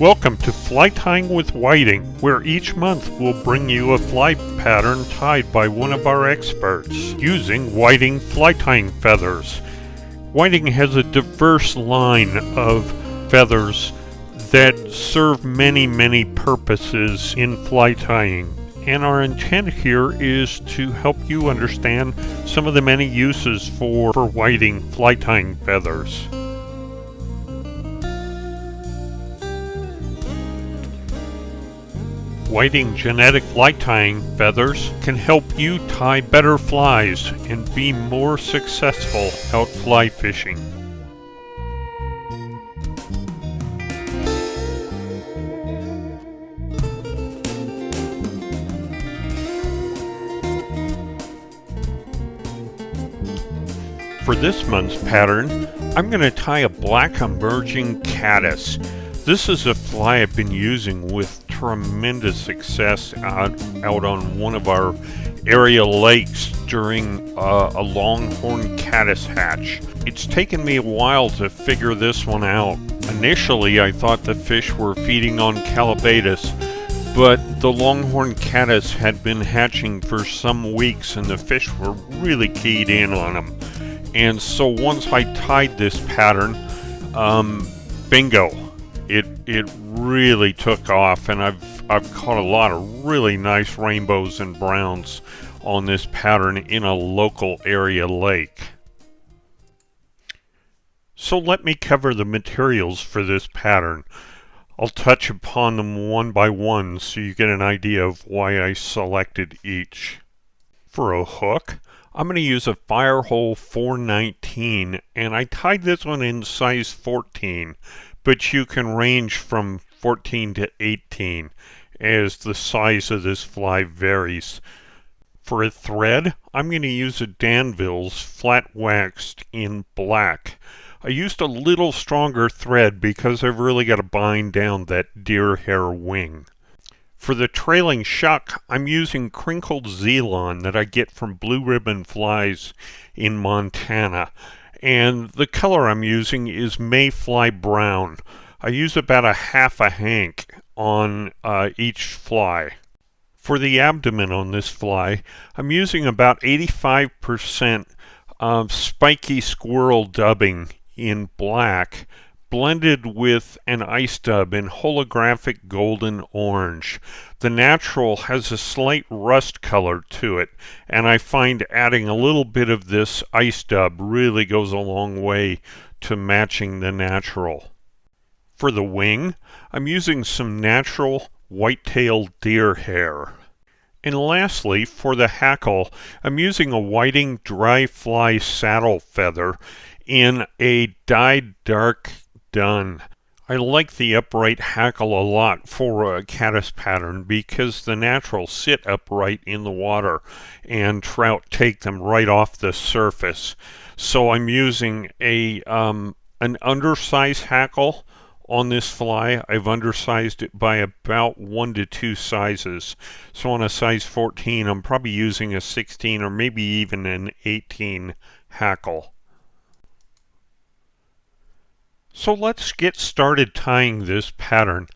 Welcome to Fly Tying with Whiting, where each month we'll bring you a fly pattern tied by one of our experts using whiting fly tying feathers. Whiting has a diverse line of feathers that serve many purposes in fly tying, and our intent here is to help you understand some of the many uses for whiting fly tying feathers. Whiting genetic fly tying feathers can help you tie better flies and be more successful out fly fishing. For this month's pattern, I'm going to tie a black emerging caddis. This is a fly I've been using with tremendous success out on one of our area lakes during a longhorn caddis hatch. It's taken me a while to figure this one out. Initially, I thought the fish were feeding on calabatus, but the longhorn caddis had been hatching for some weeks and the fish were really keyed in on them. And so once I tied this pattern, bingo. It really took off, and I've caught a lot of really nice rainbows and browns on this pattern in a local area lake. So let me cover the materials for this pattern. I'll touch upon them one by one so you get an idea of why I selected each. For a hook, I'm going to use a Firehole 419, and I tied this one in size 14. But you can range from 14 to 18 as the size of this fly varies. For a thread, I'm going to use a Danville's flat waxed in black. I used a little stronger thread because I've really got to bind down that deer hair wing. For the trailing shuck, I'm using crinkled Zelon that I get from Blue Ribbon Flies in Montana. And the color I'm using is Mayfly brown. I use about a half a hank on each fly. For the abdomen on this fly, I'm using about 85% Spikey Squirrel dubbing in black, blended with an ice dub in holographic golden orange. The natural has a slight rust color to it, and I find adding a little bit of this ice dub really goes a long way to matching the natural. For the wing, I'm using some natural white-tailed deer hair. And lastly, for the hackle, I'm using a whiting dry fly saddle feather in a dyed dark dun. I like the upright hackle a lot for a caddis pattern because the naturals sit upright in the water and trout take them right off the surface. So I'm using an undersized hackle on this fly. I've undersized it by about 1 to 2 sizes. So on a size 14, I'm probably using a 16 or maybe even an 18 hackle. So let's get started tying this pattern.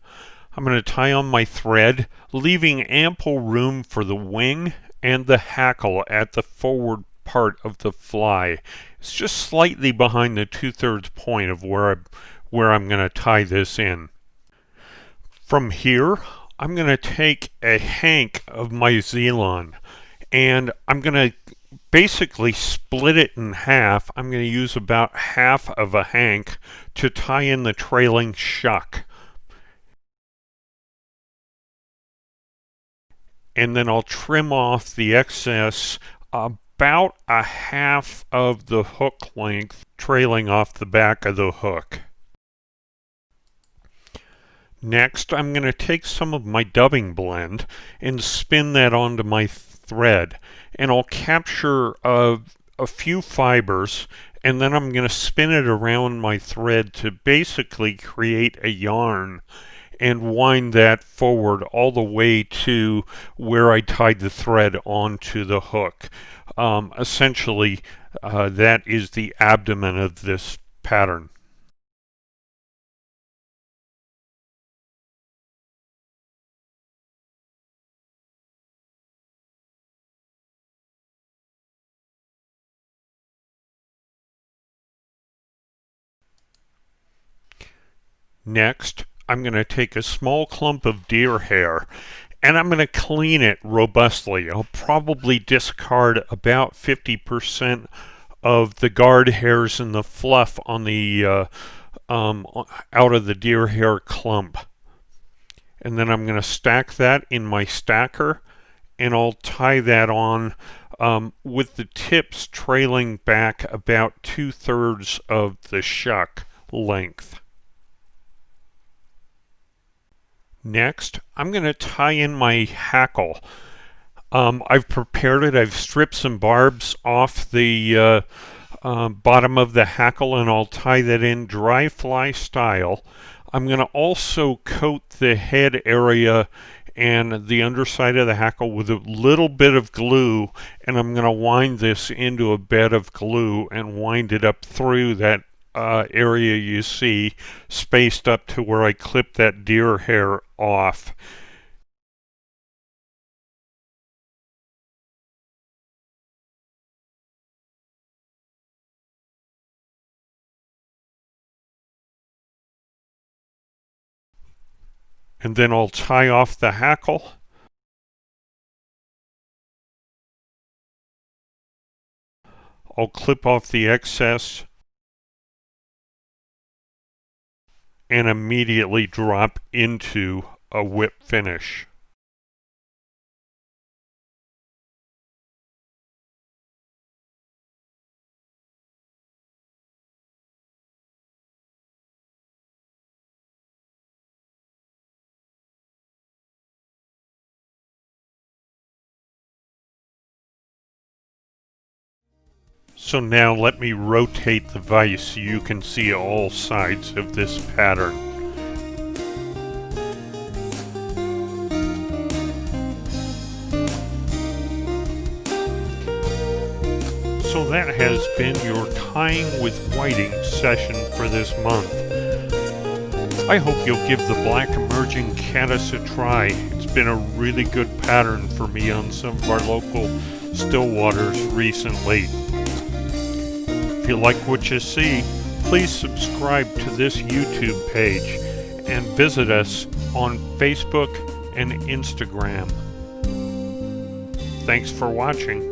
I'm going to tie on my thread, leaving ample room for the wing and the hackle at the forward part of the fly. It's just slightly behind the 2/3 point of where I'm going to tie this in. From here, I'm going to take a hank of my Zelon, and I'm going to basically split it in half. I'm going to use about half of a hank to tie in the trailing shuck. And then I'll trim off the excess about a half of the hook length trailing off the back of the hook. Next, I'm going to take some of my dubbing blend and spin that onto my thread. And I'll capture a few fibers, and then I'm going to spin it around my thread to basically create a yarn and wind that forward all the way to where I tied the thread onto the hook. Essentially, that is the abdomen of this pattern. Next, I'm going to take a small clump of deer hair and I'm going to clean it robustly. I'll probably discard about 50% of the guard hairs and the fluff on the out of the deer hair clump. And then I'm going to stack that in my stacker, and I'll tie that on with the tips trailing back about 2/3 of the shuck length. Next, I'm going to tie in my hackle. I've prepared it. I've stripped some barbs off the bottom of the hackle, and I'll tie that in dry fly style. I'm going to also coat the head area and the underside of the hackle with a little bit of glue, and I'm going to wind this into a bed of glue and wind it up through that area you see spaced up to where I clipped that deer hair off. And then I'll tie off the hackle. I'll clip off the excess and immediately drop into a whip finish. So now let me rotate the vise so you can see all sides of this pattern. So that has been your Tying with Whiting session for this month. I hope you'll give the Black Emerging Caddis a try. It's been a really good pattern for me on some of our local still waters recently. If you like what you see, please subscribe to this YouTube page and visit us on Facebook and Instagram. Thanks for watching.